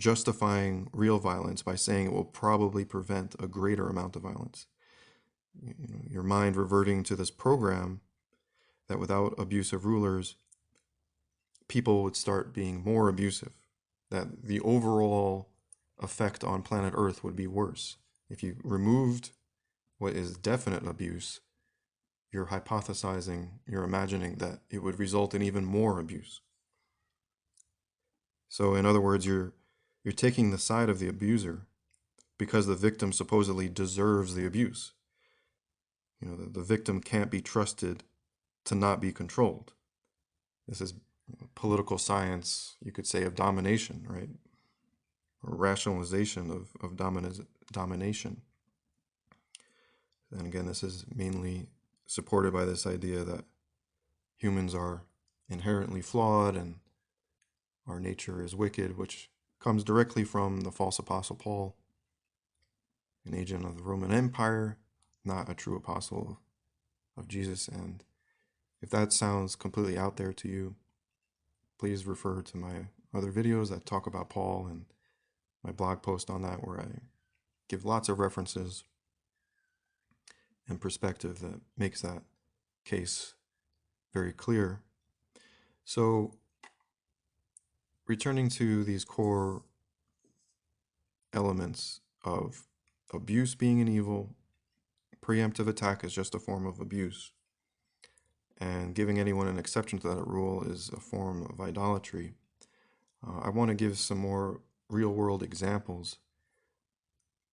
justifying real violence by saying it will probably prevent a greater amount of violence. Your mind reverting to this program that without abusive rulers, people would start being more abusive, that the overall effect on planet Earth would be worse. If you removed what is definite abuse, you're hypothesizing, you're imagining that it would result in even more abuse. So in other words, you're taking the side of the abuser because the victim supposedly deserves the abuse. The victim can't be trusted to not be controlled. This is political science, you could say, of domination, right? Or rationalization of domination. And again, this is mainly supported by this idea that humans are inherently flawed and our nature is wicked, which comes directly from the false apostle Paul, an agent of the Roman Empire, not a true apostle of Jesus. And if that sounds completely out there to you, please refer to my other videos that talk about Paul and my blog post on that, where I give lots of references and perspective that makes that case very clear. So returning to these core elements of abuse being an evil, preemptive attack is just a form of abuse, and giving anyone an exception to that rule is a form of idolatry. I want to give some more real-world examples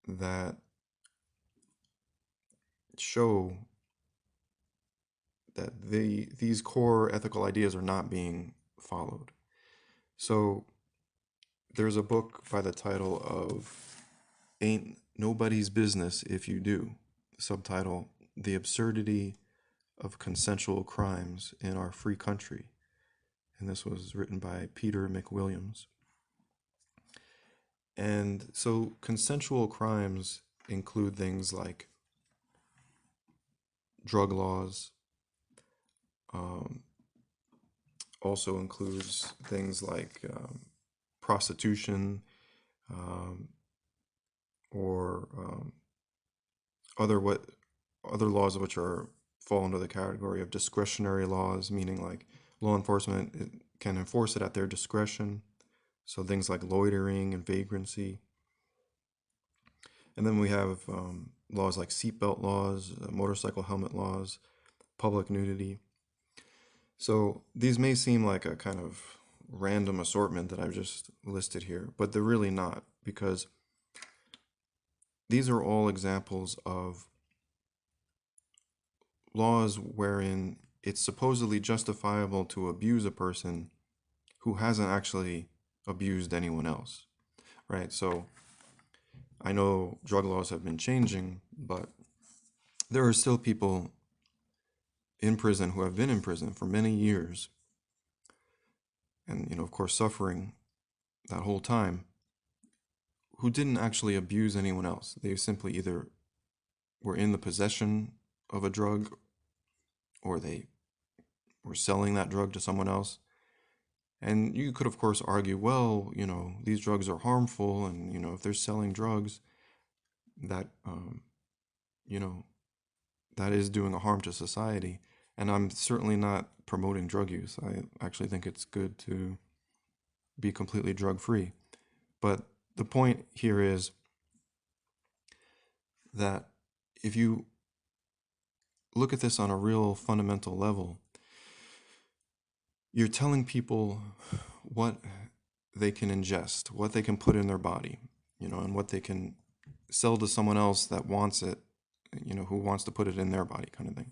that show that these core ethical ideas are not being followed. So there's a book by the title of Ain't Nobody's Business If You Do, subtitle, The Absurdity of Consensual Crimes in Our Free Country. And this was written by Peter McWilliams. And so consensual crimes include things like drug laws, also includes things like prostitution, or other laws which fall under the category of discretionary laws, meaning like law enforcement can enforce it at their discretion. So things like loitering and vagrancy. And then we have laws like seatbelt laws, motorcycle helmet laws, public nudity. So these may seem like a kind of random assortment that I've just listed here, but they're really not, because these are all examples of laws wherein it's supposedly justifiable to abuse a person who hasn't actually abused anyone else, right? So I know drug laws have been changing, but there are still people in prison who have been in prison for many years and, of course, suffering that whole time, who didn't actually abuse anyone else. They simply either were in the possession of a drug or they were selling that drug to someone else. And you could, of course, argue, well, these drugs are harmful, and, if they're selling drugs, that, that is doing a harm to society. And I'm certainly not promoting drug use. I actually think it's good to be completely drug-free. But the point here is that if you look at this on a real fundamental level, you're telling people what they can ingest, what they can put in their body, and what they can sell to someone else that wants it, who wants to put it in their body, kind of thing.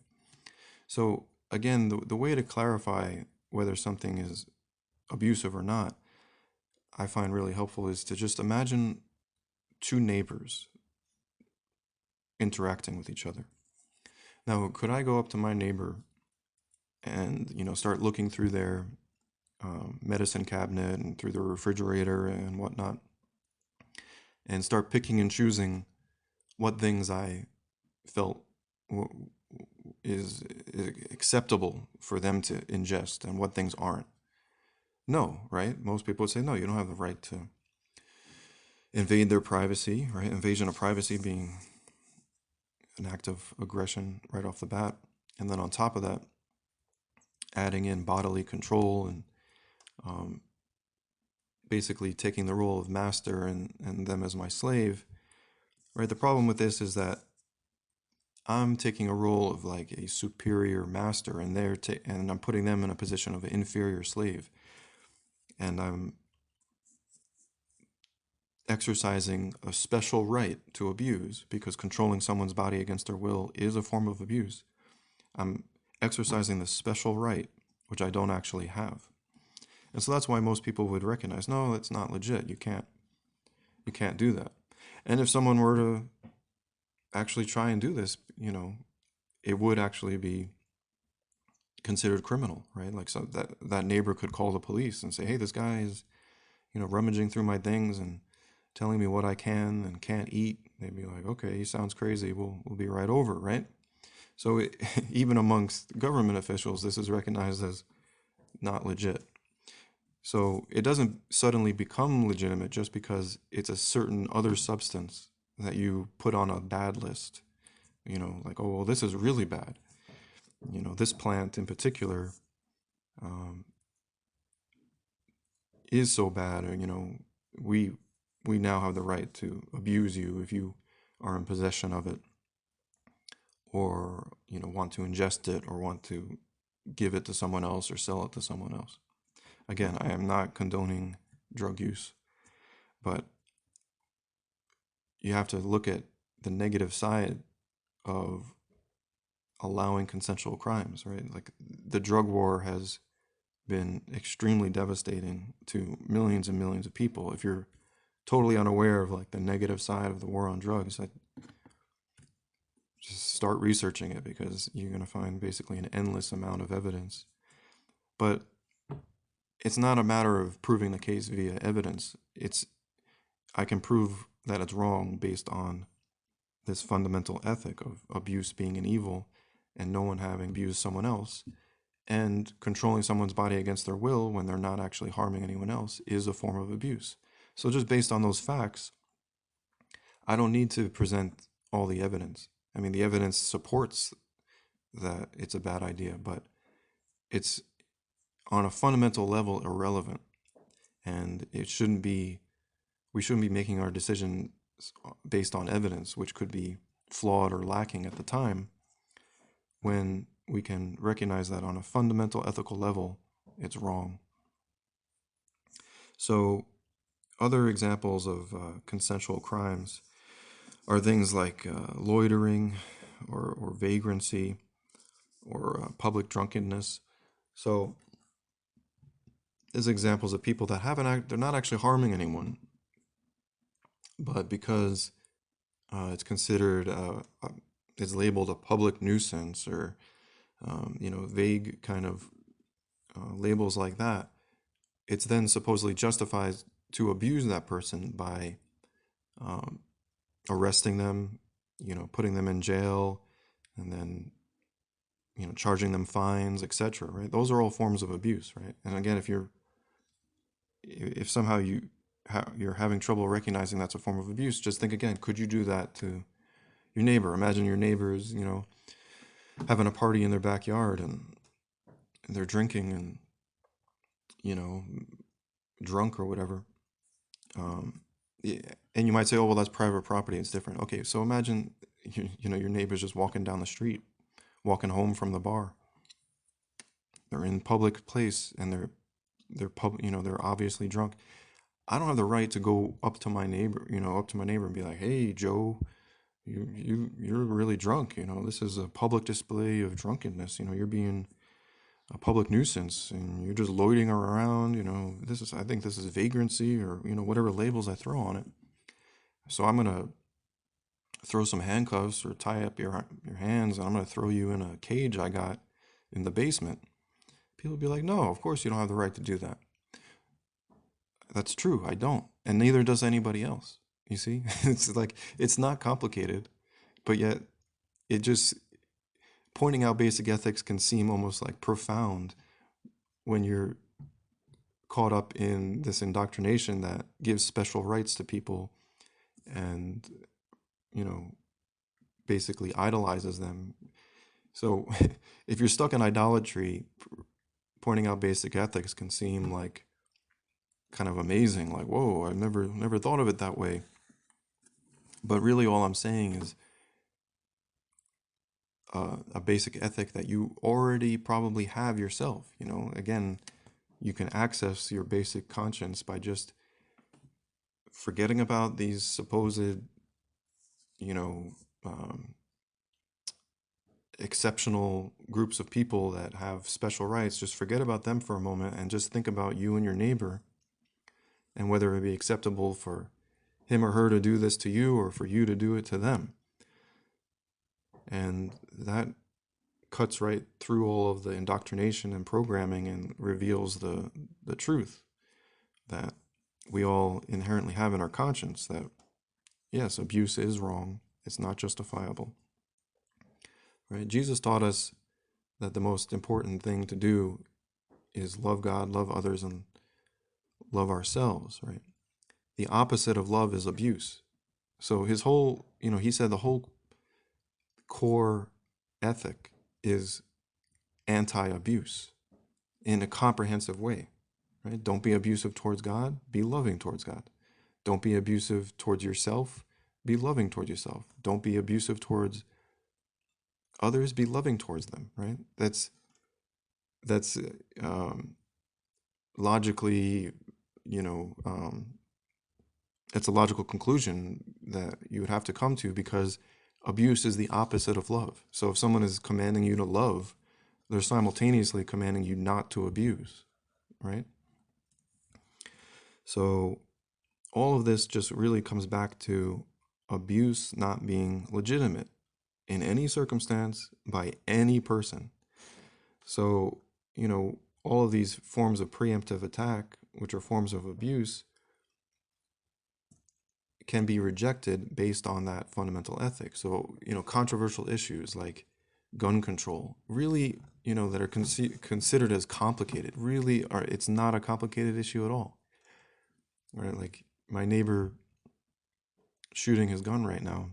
So again, the way to clarify whether something is abusive or not, I find really helpful, is to just imagine two neighbors interacting with each other. Now, could I go up to my neighbor and, start looking through their medicine cabinet and through the refrigerator and whatnot, and start picking and choosing what things I felt is acceptable for them to ingest and what things aren't? No, right? Most people would say, no, you don't have the right to invade their privacy, right? Invasion of privacy being an act of aggression right off the bat. And then on top of that, adding in bodily control and um, basically taking the role of master and them as my slave, right? The problem with this is that I'm taking a role of like a superior master, and and I'm putting them in a position of an inferior slave, and I'm exercising a special right to abuse because controlling someone's body against their will is a form of abuse. I'm exercising this special right, which I don't actually have. And so that's why most people would recognize, no, it's not legit. You can't do that. And if someone were to actually try and do this, it would actually be considered criminal, right? Like, so that neighbor could call the police and say, hey, this guy is, rummaging through my things and telling me what I can and can't eat. They'd be like, okay, he sounds crazy. We'll be right over, right? So even amongst government officials, this is recognized as not legit. So it doesn't suddenly become legitimate just because it's a certain other substance that you put on a bad list. Like, oh, well, this is really bad. This plant in particular is so bad, or, we now have the right to abuse you if you are in possession of it, or, want to ingest it, or want to give it to someone else or sell it to someone else. Again, I am not condoning drug use, but you have to look at the negative side of allowing consensual crimes, right? Like, the drug war has been extremely devastating to millions and millions of people. If you're totally unaware of like the negative side of the war on drugs, I just start researching it, because you're going to find basically an endless amount of evidence. But it's not a matter of proving the case via evidence. I can prove that it's wrong based on this fundamental ethic of abuse being an evil, and no one having abused someone else, and controlling someone's body against their will when they're not actually harming anyone else is a form of abuse. So just based on those facts, I don't need to present all the evidence. I mean, the evidence supports that it's a bad idea, but it's on a fundamental level irrelevant, and we shouldn't be making our decisions based on evidence, which could be flawed or lacking at the time, when we can recognize that on a fundamental ethical level, it's wrong. So other examples of consensual crimes are things like loitering, or vagrancy, or public drunkenness. So there's examples of people that they're not actually harming anyone, but because it's considered, it's labeled a public nuisance, or vague kind of labels like that, it's then supposedly justified to abuse that person by arresting them, putting them in jail, and then charging them fines, etc. Right? Those are all forms of abuse, right? And again, if somehow you're having trouble recognizing that's a form of abuse, just think again: could you do that to your neighbor? Imagine your neighbors, having a party in their backyard, and they're drinking and drunk or whatever. And you might say, oh, well, that's private property, it's different. Okay, so imagine your neighbor's just walking down the street, walking home from the bar. They're in public place, and they're obviously drunk. I don't have the right to go up to my neighbor, and be like, hey, Joe, you're really drunk. This is a public display of drunkenness. You're being a public nuisance, and you're just loitering around. I think this is vagrancy, or whatever labels I throw on it. So I'm gonna throw some handcuffs or tie up your hands, and I'm gonna throw you in a cage I got in the basement. People be like, no, of course you don't have the right to do that. That's true, I don't, and neither does anybody else. You see, it's like, it's not complicated, but yet it just, pointing out basic ethics can seem almost like profound when you're caught up in this indoctrination that gives special rights to people and, basically idolizes them. So if you're stuck in idolatry, pointing out basic ethics can seem like kind of amazing, like, whoa, I've never thought of it that way. But really all I'm saying is a basic ethic that you already probably have yourself. Again, you can access your basic conscience by just forgetting about these supposed, you know, um, exceptional groups of people that have special rights. Just forget about them for a moment and just think about you and your neighbor, and whether it be acceptable for him or her to do this to you or for you to do it to them. And that cuts right through all of the indoctrination and programming and reveals the truth that we all inherently have in our conscience, that yes, abuse is wrong. It's not justifiable. Right? Jesus taught us that the most important thing to do is love God, love others, and love ourselves, right? The opposite of love is abuse. So his whole, he said the whole core ethic is anti-abuse in a comprehensive way, right? Don't be abusive towards God, be loving towards God. Don't be abusive towards yourself, be loving towards yourself. Don't be abusive towards others, be loving towards them, right? That's logically, you know, it's a logical conclusion that you would have to come to, because abuse is the opposite of love. So if someone is commanding you to love, they're simultaneously commanding you not to abuse, right? So all of this just really comes back to abuse not being legitimate in any circumstance by any person. So, all of these forms of preemptive attack, which are forms of abuse, can be rejected based on that fundamental ethic. So, controversial issues like gun control, really, that are considered as complicated, really are, it's not a complicated issue at all, right? Like my neighbor shooting his gun right now,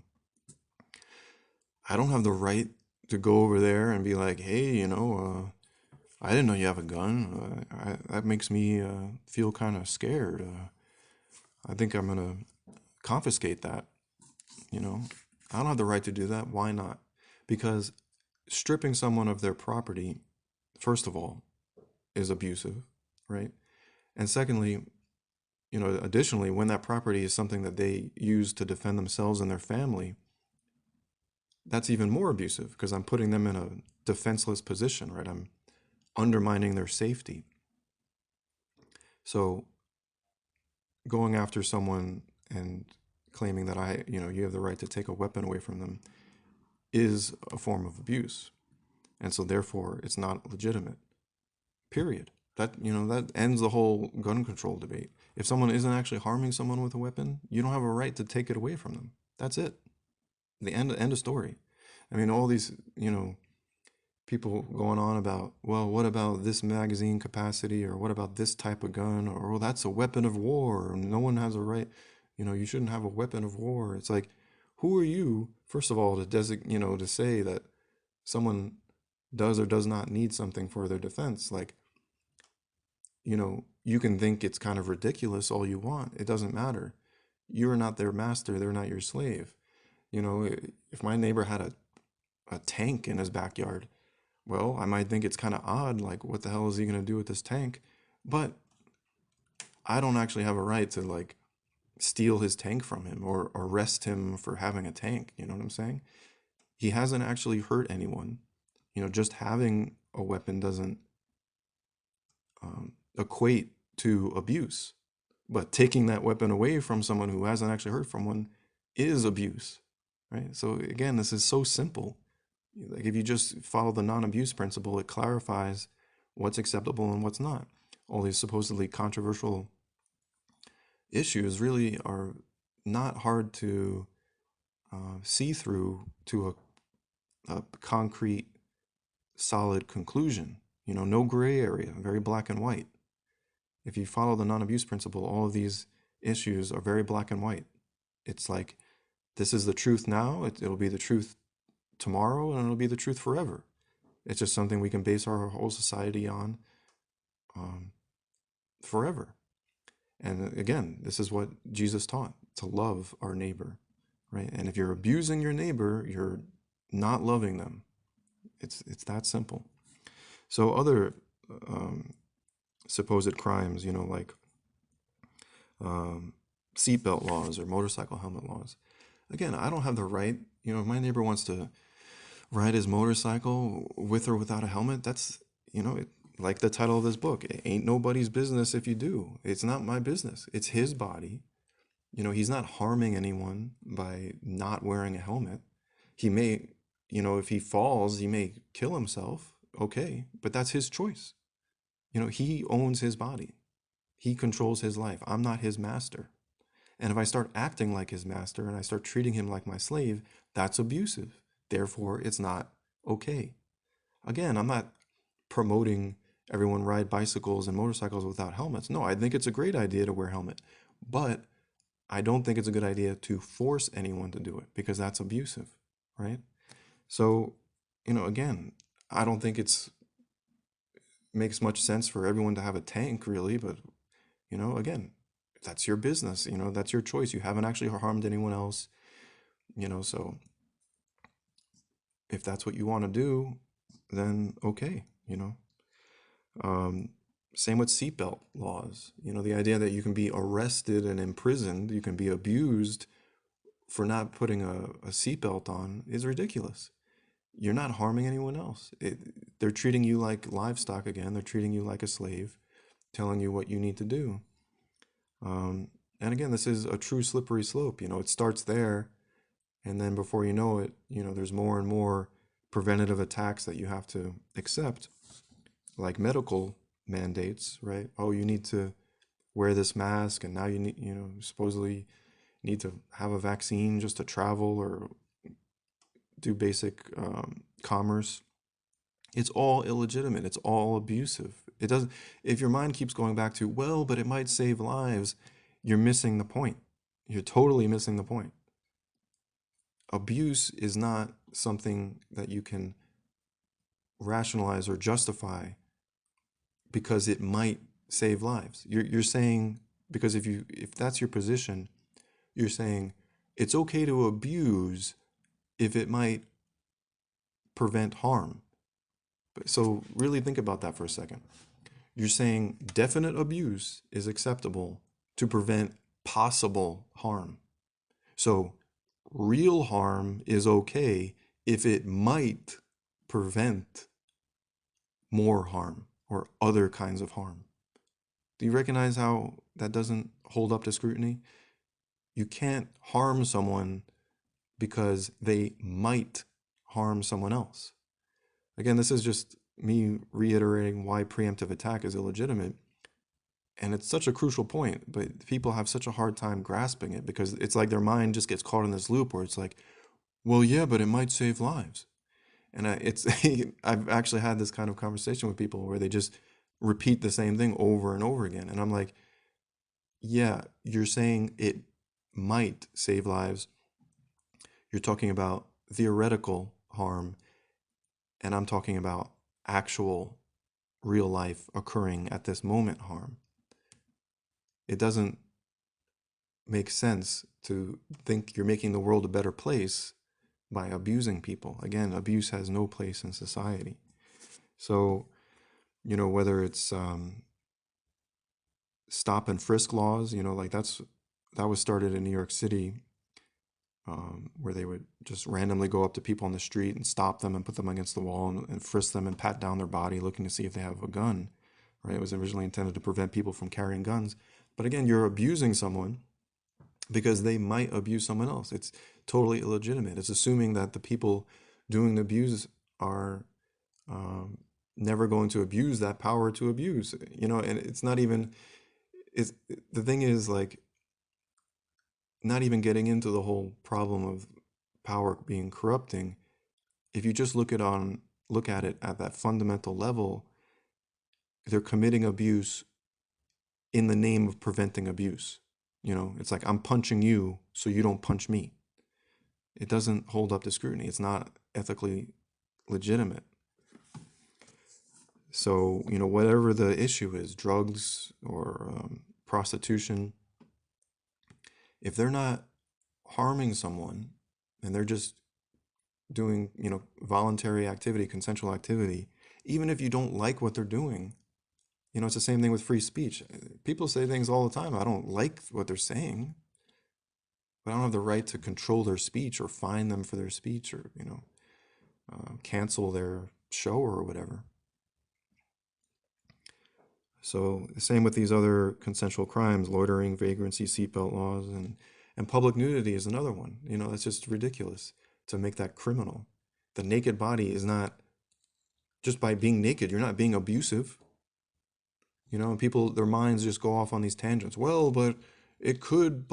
I don't have the right to go over there and be like, hey, I didn't know you have a gun. That makes me feel kind of scared. I think I'm going to confiscate that. I don't have the right to do that. Why not? Because stripping someone of their property, first of all, is abusive, right? And secondly, additionally, when that property is something that they use to defend themselves and their family, that's even more abusive, because I'm putting them in a defenseless position, right? I'm undermining their safety. So going after someone and claiming that you have the right to take a weapon away from them is a form of abuse. And so therefore it's not legitimate. Period. That ends the whole gun control debate. If someone isn't actually harming someone with a weapon, you don't have a right to take it away from them. That's it. The end of story. I mean, all these, people going on about, well, what about this magazine capacity, or what about this type of gun, or well, that's a weapon of war, no one has a right, you shouldn't have a weapon of war. It's like, who are you, first of all, to say that someone does or does not need something for their defense? Like, you can think it's kind of ridiculous all you want. It doesn't matter. You're not their master, they're not your slave. If my neighbor had a tank in his backyard, well, I might think it's kind of odd, like, what the hell is he going to do with this tank? But I don't actually have a right to, like, steal his tank from him or arrest him for having a tank. You know what I'm saying? He hasn't actually hurt anyone. Just having a weapon doesn't equate to abuse. But taking that weapon away from someone who hasn't actually hurt someone is abuse, right? So again, this is so simple. Like, if you just follow the non-abuse principle, it clarifies what's acceptable and what's not. All these supposedly controversial issues really are not hard to see through to a concrete, solid conclusion. No gray area, very black and white. If you follow the non-abuse principle, all of these issues are very black and white. It's like, this is the truth now. It'll be the truth tomorrow, and it'll be the truth forever. It's just something we can base our whole society on um, forever. And again, this is what Jesus taught, to love our neighbor, right? And if you're abusing your neighbor, you're not loving them. It's that simple. So other um, supposed crimes, like um, seatbelt laws or motorcycle helmet laws. Again, I don't have the right, if my neighbor wants to ride his motorcycle with or without a helmet, that's, like the title of this book, it ain't nobody's business if you do. It's not my business. It's his body. He's not harming anyone by not wearing a helmet. He may, if he falls, he may kill himself. Okay, but that's his choice. He owns his body. He controls his life. I'm not his master. And if I start acting like his master and I start treating him like my slave, that's abusive. Therefore, it's not okay. Again, I'm not promoting everyone ride bicycles and motorcycles without helmets. No, I think it's a great idea to wear a helmet. But I don't think it's a good idea to force anyone to do it, because that's abusive, right? So, again, I don't think it's makes much sense for everyone to have a tank, really, but again, that's your business, that's your choice. You haven't actually harmed anyone else, so if that's what you want to do, then okay, Um, same with seatbelt laws. The idea that you can be arrested and imprisoned, you can be abused for not putting a seatbelt on is ridiculous. You're not harming anyone else. They're treating you like livestock again. They're treating you like a slave, telling you what you need to do. And again, this is a true slippery slope. It starts there, and then before you know it, there's more and more preventative attacks that you have to accept, like medical mandates, right? Oh, you need to wear this mask, and now you need, supposedly need to have a vaccine just to travel or do basic commerce. It's all illegitimate. It's all abusive. It doesn't, if your mind keeps going back to, well, but it might save lives, you're missing the point. You're totally missing the point. Abuse is not something that you can rationalize or justify because it might save lives. You're saying, because if that's your position, you're saying it's okay to abuse if it might prevent harm. So really think about that for a second. You're saying definite abuse is acceptable to prevent possible harm. So real harm is okay if it might prevent more harm or other kinds of harm. Do you recognize how that doesn't hold up to scrutiny? You can't harm someone because they might harm someone else. Again, this is just me reiterating why preemptive attack is illegitimate. And it's such a crucial point, but people have such a hard time grasping it because it's like their mind just gets caught in this loop where it's like, well, yeah, but it might save lives. And I've actually had this kind of conversation with people where they just repeat the same thing over and over again. And I'm like, yeah, you're saying it might save lives. You're talking about theoretical harm, and I'm talking about actual real life occurring at this moment harm. It doesn't make sense to think you're making the world a better place by abusing people. Again, abuse has no place in society. So, whether it's stop and frisk laws, like that was started in New York City, where they would just randomly go up to people on the street and stop them and put them against the wall and frisk them and pat down their body, looking to see if they have a gun. Right? It was originally intended to prevent people from carrying guns. But again, you're abusing someone because they might abuse someone else. It's totally illegitimate. It's assuming that the people doing the abuse are never going to abuse that power to abuse. And it's not even. It's the thing is, like, not even getting into the whole problem of power being corrupting. If you just look at it at that fundamental level, they're committing abuse in the name of preventing abuse. It's like, I'm punching you so you don't punch me. It doesn't hold up to scrutiny. It's not ethically legitimate. So, whatever the issue is, drugs or prostitution, if they're not harming someone and they're just doing, voluntary activity, consensual activity, even if you don't like what they're doing, it's the same thing with free speech. People say things all the time. I don't like what they're saying, but I don't have the right to control their speech or fine them for their speech or, cancel their show or whatever. So same with these other consensual crimes, loitering, vagrancy, seatbelt laws, and public nudity is another one. That's just ridiculous to make that criminal. The naked body is not, just by being naked, you're not being abusive. And people, their minds just go off on these tangents. Well, but it could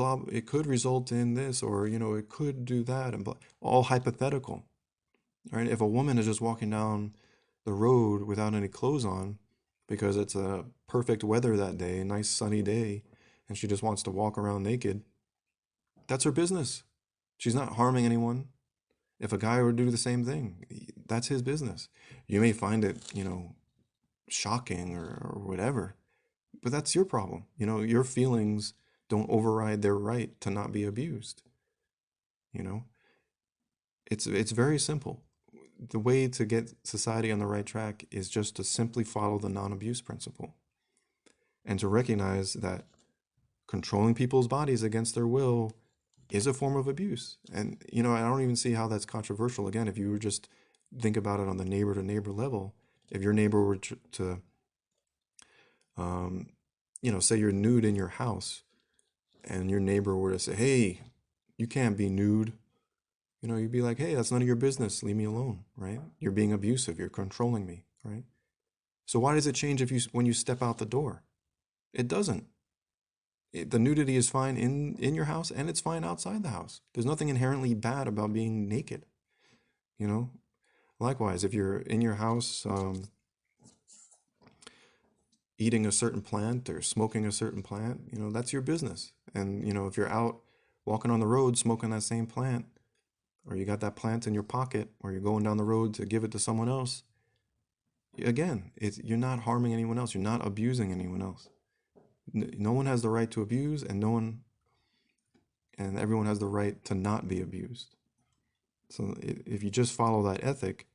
result in this, or it could do that, and all hypothetical, right? If a woman is just walking down the road without any clothes on because it's a perfect weather that day, a nice sunny day, and she just wants to walk around naked, that's her business. She's not harming anyone. If a guy were to do the same thing, that's his business. You may find it, shocking or whatever, but that's your problem. Your feelings don't override their right to not be abused. It's very simple. The way to get society on the right track is just to simply follow the non-abuse principle and to recognize that controlling people's bodies against their will is a form of abuse. And, I don't even see how that's controversial. Again, if you were just think about it on the neighbor to neighbor level, if your neighbor were to say you're nude in your house and your neighbor were to say, hey, you can't be nude, you'd be like, hey, that's none of your business. Leave me alone, right? You're being abusive. You're controlling me, right? So why does it change when you step out the door? It doesn't. The nudity is fine in your house and it's fine outside the house. There's nothing inherently bad about being naked, Likewise, if you're in your house eating a certain plant or smoking a certain plant, that's your business. And, if you're out walking on the road smoking that same plant, or you got that plant in your pocket, or you're going down the road to give it to someone else, again, you're not harming anyone else. You're not abusing anyone else. No one has the right to abuse, and everyone has the right to not be abused. So if you just follow that ethic,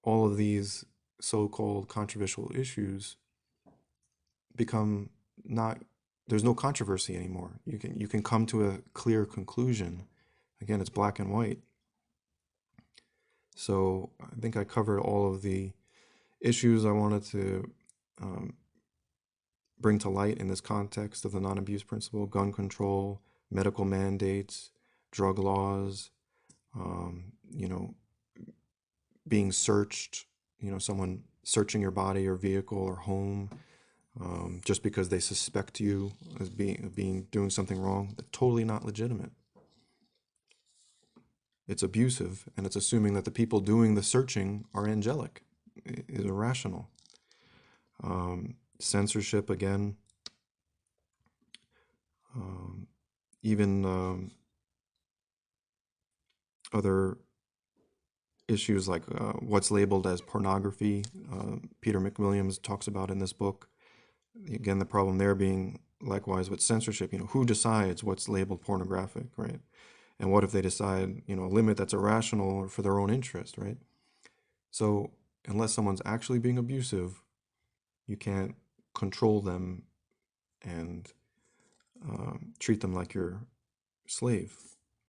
all of these so-called controversial issues become not, there's no controversy anymore. You can come to a clear conclusion. Again, it's black and white. So I think I covered all of the issues I wanted to bring to light in this context of the non-abuse principle: gun control, medical mandates, drug laws, being searched, someone searching your body or vehicle or home just because they suspect you as doing something wrong. That's totally not legitimate. It's abusive, and it's assuming that the people doing the searching are angelic. It is irrational. Censorship, again. Even other issues like what's labeled as pornography. Peter McWilliams talks about in this book. Again, the problem there being likewise with censorship. Who decides what's labeled pornographic, right? And what if they decide, a limit that's irrational or for their own interest, right? So unless someone's actually being abusive, you can't control them and treat them like your slave.